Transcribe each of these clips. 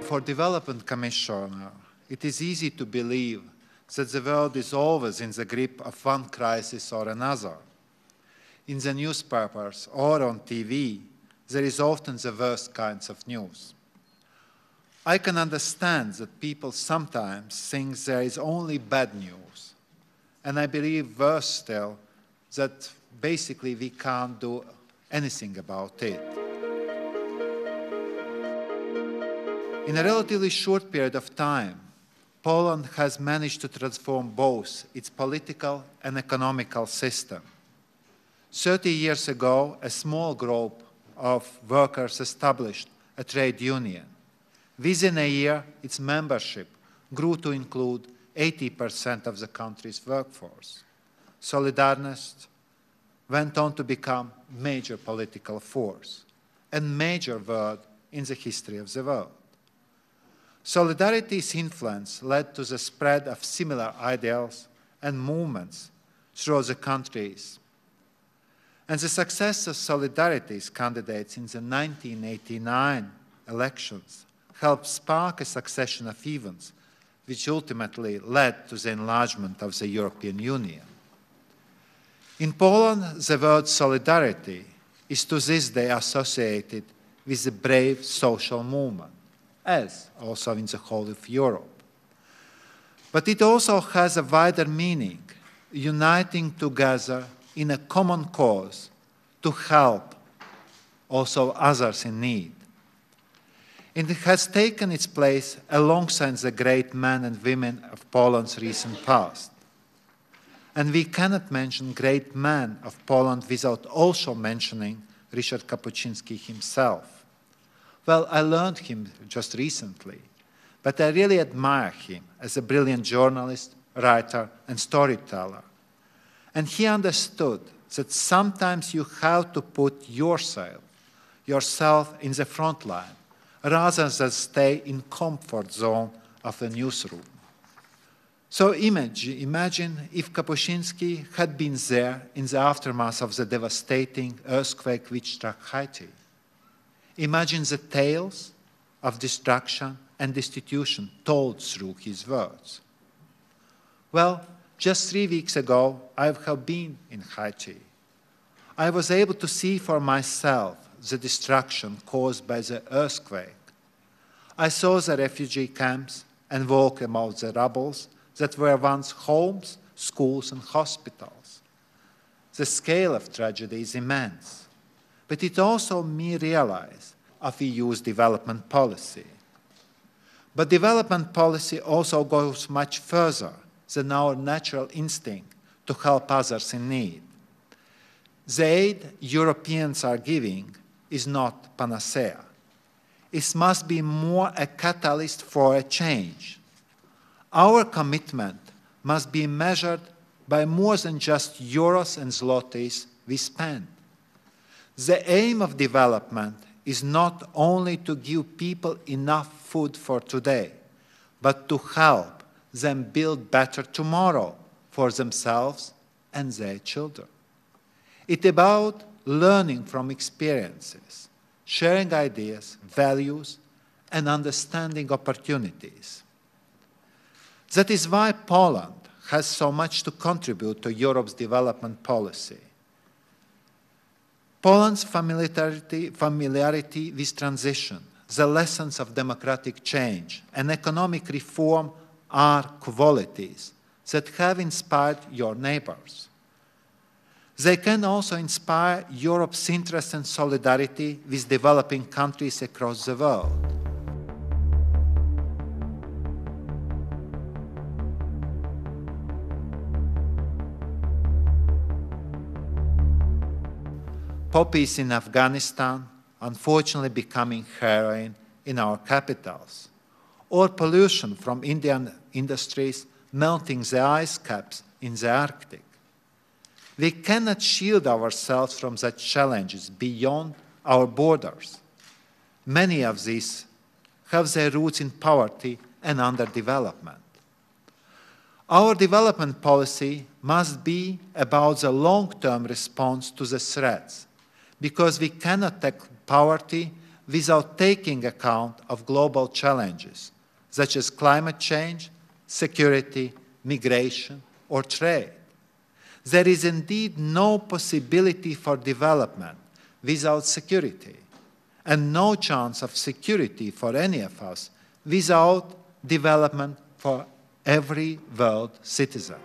For Development Commissioner, it is easy to believe that the world is always in the grip of one crisis or another. In the newspapers or on TV, there is often the worst kinds of news. I can understand that people sometimes think there is only bad news, and I believe worse still that basically we can't do anything about it. In a relatively short period of time, Poland has managed to transform both its political and economical system. 30 years ago, a small group of workers established a trade union. Within a year, its membership grew to include 80% of the country's workforce. Solidarność went on to become a major political force and major word in the history of the world. Solidarity's influence led to the spread of similar ideals and movements throughout the countries. And the success of Solidarity's candidates in the 1989 elections helped spark a succession of events which ultimately led to the enlargement of the European Union. In Poland, the word solidarity is to this day associated with a brave social movement, as also in the whole of Europe. But it also has a wider meaning, uniting together in a common cause to help also others in need. It has taken its place alongside the great men and women of Poland's recent past. And we cannot mention great men of Poland without also mentioning Richard Kapuscinski himself. Well, I learned him just recently, but I really admire him as a brilliant journalist, writer, and storyteller. And he understood that sometimes you have to put yourself in the front line, rather than stay in comfort zone of the newsroom. So imagine if Kapuscinski had been there in the aftermath of the devastating earthquake which struck Haiti. Imagine the tales of destruction and destitution told through his words. Well, just 3 weeks ago, I have been in Haiti. I was able to see for myself the destruction caused by the earthquake. I saw the refugee camps and walked among the rubble that were once homes, schools, and hospitals. The scale of tragedy is immense, but it also made me realize of EU's development policy. But development policy also goes much further than our natural instinct to help others in need. The aid Europeans are giving is not panacea. It must be more a catalyst for a change. Our commitment must be measured by more than just euros and zlotys we spend. The aim of development is not only to give people enough food for today, but to help them build better tomorrow for themselves and their children. It's about learning from experiences, sharing ideas, values, and understanding opportunities. That is why Poland has so much to contribute to Europe's development policy. Poland's familiarity with transition, the lessons of democratic change, and economic reform are qualities that have inspired your neighbors. They can also inspire Europe's interest and solidarity with developing countries across the world. Poppies in Afghanistan, unfortunately becoming heroin in our capitals, or pollution from Indian industries melting the ice caps in the Arctic. We cannot shield ourselves from such challenges beyond our borders. Many of these have their roots in poverty and underdevelopment. Our development policy must be about the long-term response to the threats, because we cannot tackle poverty without taking account of global challenges, such as climate change, security, migration, or trade. There is indeed no possibility for development without security, and no chance of security for any of us without development for every world citizen.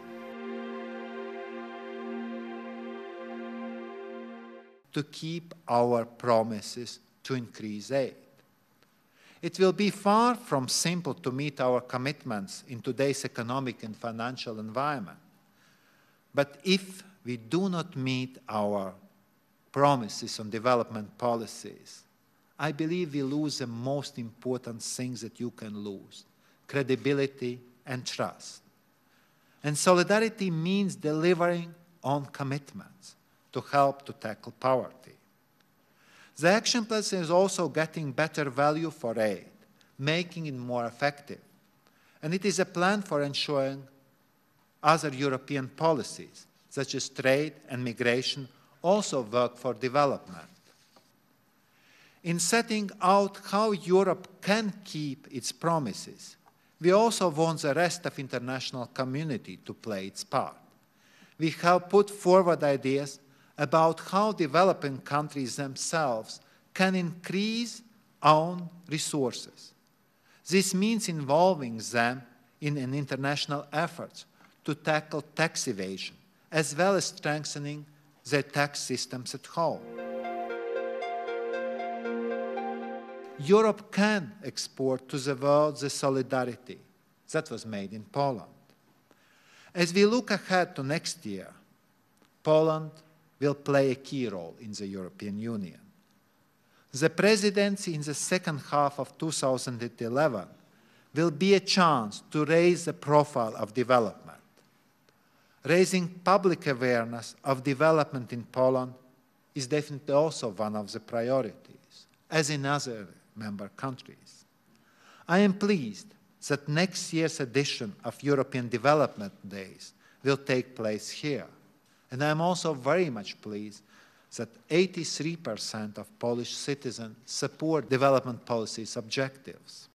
To keep our promises to increase aid. It will be far from simple to meet our commitments in today's economic and financial environment. But if we do not meet our promises on development policies, I believe we lose the most important things that you can lose: credibility and trust. And solidarity means delivering on commitments to help to tackle poverty. The action plan is also getting better value for aid, making it more effective. And it is a plan for ensuring other European policies, such as trade and migration, also work for development. In setting out how Europe can keep its promises, we also want the rest of the international community to play its part. We have put forward ideas about how developing countries themselves can increase own resources. This means involving them in an international effort to tackle tax evasion, as well as strengthening their tax systems at home. Europe can export to the world the solidarity that was made in Poland. As we look ahead to next year, Poland will play a key role in the European Union. The presidency in the second half of 2011 will be a chance to raise the profile of development. Raising public awareness of development in Poland is definitely also one of the priorities, as in other member countries. I am pleased that next year's edition of European Development Days will take place here. And I am also very much pleased that 83% of Polish citizens support development policy's objectives.